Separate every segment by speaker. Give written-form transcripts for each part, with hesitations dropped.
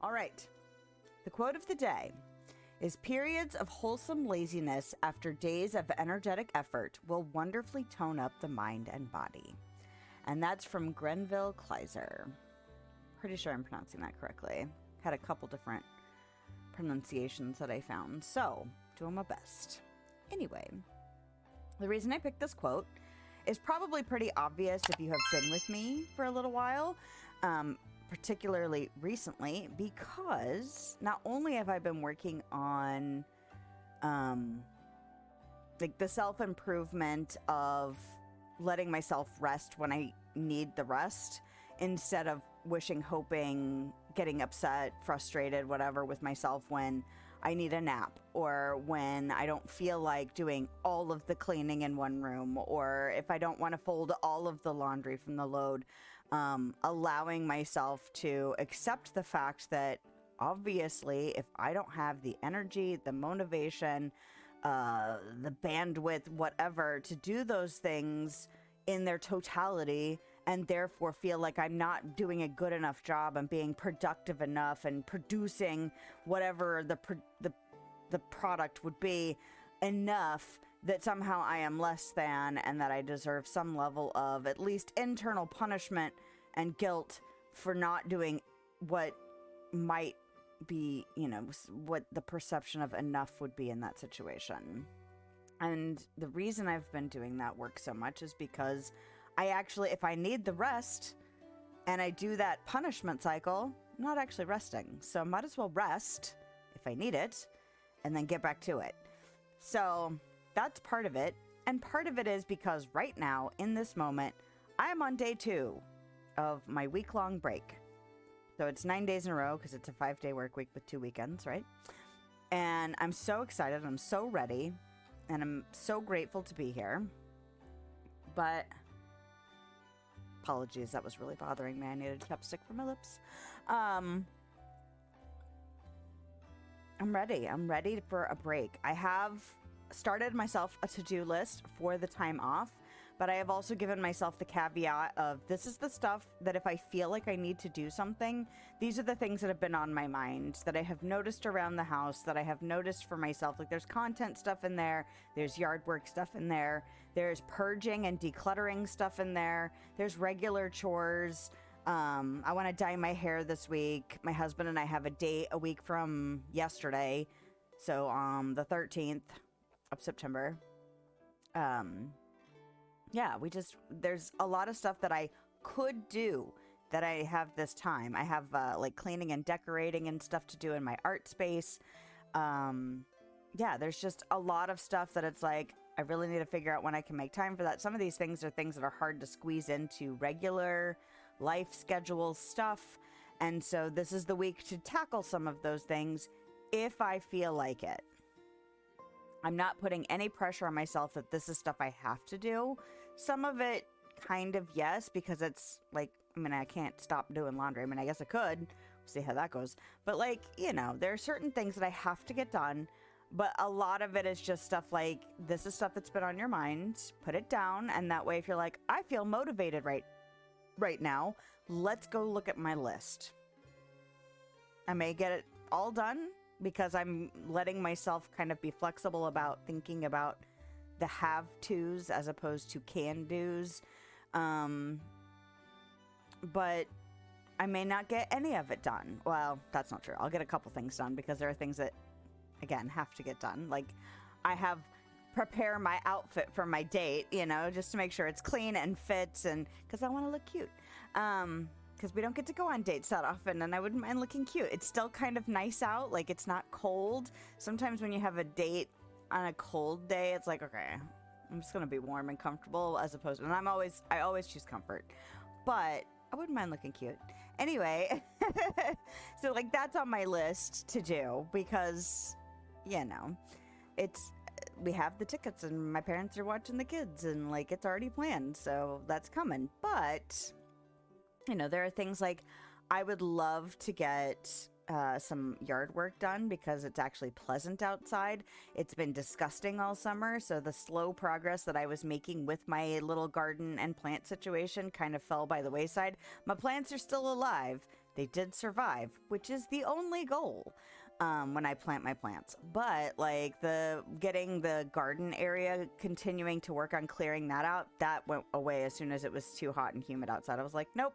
Speaker 1: All right. The quote of the day is periods of wholesome laziness after days of energetic effort will wonderfully tone up the mind and body. And that's from Grenville Kleiser. Pretty sure I'm pronouncing that correctly. Had a couple different pronunciations that I found, so doing my best. Anyway, the reason I picked this quote is probably pretty obvious if you have been with me for a little while, particularly recently, because not only have I been working on like the self-improvement of letting myself rest when I need the rest, instead of wishing, hoping, getting upset, frustrated, whatever with myself when I need a nap, or when I don't feel like doing all of the cleaning in one room, or if I don't want to fold all of the laundry from the load, allowing myself to accept the fact that obviously if I don't have the energy, the motivation, the bandwidth, whatever, to do those things in their totality, and therefore feel like I'm not doing a good enough job and being productive enough and producing whatever the product would be enough, that somehow I am less than, and that I deserve some level of at least internal punishment and guilt for not doing what might be, you know, what the perception of enough would be in that situation. And the reason I've been doing that work so much is because I actually, if I need the rest and I do that punishment cycle, I'm not actually resting. So I might as well rest if I need it and then get back to it. So that's part of it. And part of it is because right now, in this moment, I am on day 2 of my week-long break. So it's 9 days in a row because it's a 5-day work week with 2 weekends, right? And I'm so excited. I'm so ready. And I'm so grateful to be here. But apologies, that was really bothering me. I needed chapstick for my lips. I'm ready. I'm ready for a break. I have started myself a to-do list for the time off, but I have also given myself the caveat of this is the stuff that if I feel like I need to do something, these are the things that have been on my mind, that I have noticed around the house, that I have noticed for myself. Like there's content stuff in there, there's yard work stuff in there, there's purging and decluttering stuff in there, there's regular chores. I want to dye my hair this week. My husband and I have a date a week from yesterday, so the 13th of September. Yeah, there's a lot of stuff that I could do that I have this time. I have like cleaning and decorating and stuff to do in my art space. Yeah, there's just a lot of stuff that it's like, I really need to figure out when I can make time for that. Some of these things are things that are hard to squeeze into regular life schedule stuff. And so this is the week to tackle some of those things if I feel like it. I'm not putting any pressure on myself that this is stuff I have to do. Some of it kind of yes, because it's like, I mean, I can't stop doing laundry. I mean, I guess I could. See how that goes. But like, you know, there are certain things that I have to get done. But a lot of it is just stuff like, this is stuff that's been on your mind. Put it down. And that way, if you're like, I feel motivated right now, let's go look at my list. I may get it all done because I'm letting myself kind of be flexible about thinking about the have-tos as opposed to can-dos. But I may not get any of it done. Well, that's not true. I'll get a couple things done because there are things that, again, have to get done. Like, I have prepare my outfit for my date, you know, just to make sure it's clean and fits, and because I want to look cute. Because we don't get to go on dates that often, and I wouldn't mind looking cute. It's still kind of nice out, like it's not cold. Sometimes when you have a date on a cold day, it's like, okay, I'm just gonna be warm and comfortable, as opposed to, and I always choose comfort, but I wouldn't mind looking cute. Anyway, so like that's on my list to do because, you know, we have the tickets and my parents are watching the kids and like it's already planned, so that's coming. But you know, there are things like I would love to get some yard work done because it's actually pleasant outside. It's been disgusting all summer, so the slow progress that I was making with my little garden and plant situation kind of fell by the wayside. My plants are still alive. They did survive, which is the only goal when I plant my plants. But like getting the garden area, continuing to work on clearing that out, that went away as soon as it was too hot and humid outside. I was like, nope,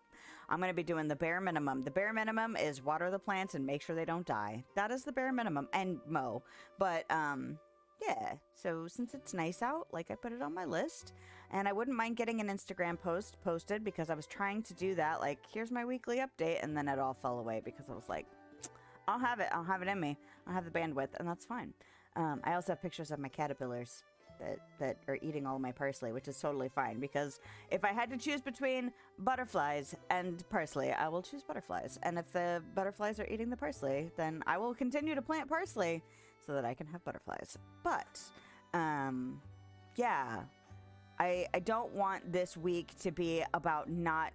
Speaker 1: I'm going to be doing the bare minimum. The bare minimum is water the plants and make sure they don't die. That is the bare minimum, and mow. But yeah, so since it's nice out, like, I put it on my list, and I wouldn't mind getting an Instagram post posted, because I was trying to do that, like, here's my weekly update, and then it all fell away because I was like, I'll have it in me. I'll have the bandwidth, and that's fine. I also have pictures of my caterpillars that are eating all my parsley, which is totally fine, because if I had to choose between butterflies and parsley, I will choose butterflies. And if the butterflies are eating the parsley, then I will continue to plant parsley so that I can have butterflies. But yeah, I don't want this week to be about not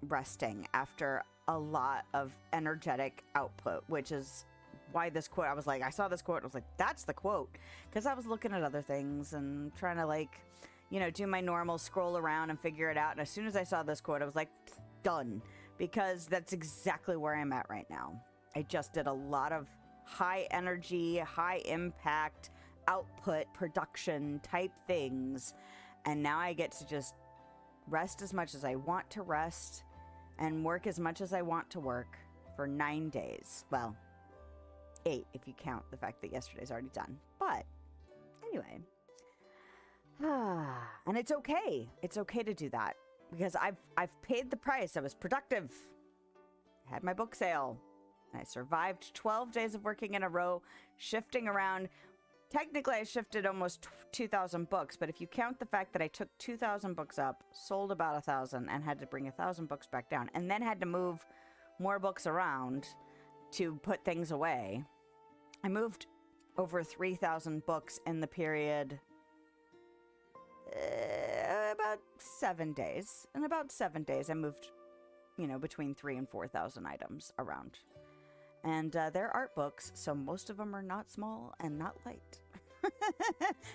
Speaker 1: resting after a lot of energetic output, which is why this quote, I was like, I saw this quote, I was like, that's the quote, because I was looking at other things and trying to, like, you know, do my normal scroll around and figure it out. And as soon as I saw this quote, I was like, done, because that's exactly where I'm at right now. I just did a lot of high energy, high impact, output, production type things, and now I get to just rest as much as I want to rest and work as much as I want to work for 9 days. Well, 8 if you count the fact that yesterday's already done. But anyway, and it's okay. It's okay to do that, because I've paid the price. I was productive. I had my book sale. And I survived 12 days of working in a row, shifting around. Technically, I shifted almost 2,000 books, but if you count the fact that I took 2,000 books up, sold about 1,000, and had to bring 1,000 books back down, and then had to move more books around to put things away, I moved over 3,000 books in the period about 7 days. In about 7 days, I moved, you know, between 3,000 and 4,000 items around. And they're art books, so most of them are not small and not light.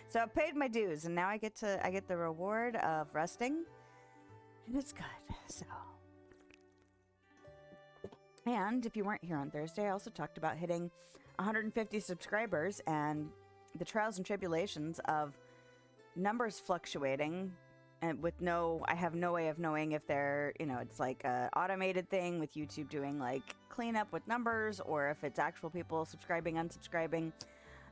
Speaker 1: So I paid my dues, and now I get the reward of resting, and it's good. So, and if you weren't here on Thursday, I also talked about hitting 150 subscribers and the trials and tribulations of numbers fluctuating. And I have no way of knowing if they're, you know, it's like a automated thing with YouTube doing like cleanup with numbers, or if it's actual people subscribing, unsubscribing,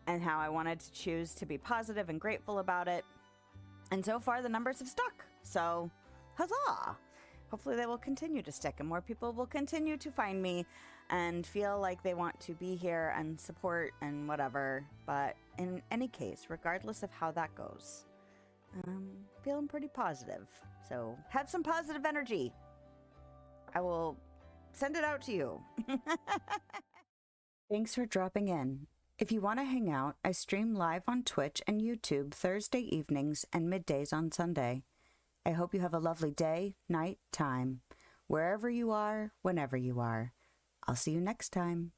Speaker 1: and how I wanted to choose to be positive and grateful about it. And so far the numbers have stuck. So huzzah! Hopefully they will continue to stick, and more people will continue to find me and feel like they want to be here and support and whatever. But in any case, regardless of how that goes, feeling pretty positive. So have some positive energy. I will send it out to you. Thanks for dropping in. If you want to hang out, I stream live on Twitch and YouTube Thursday evenings and middays on Sunday. I hope you have a lovely day, night, time, wherever you are, whenever you are. I'll see you next time.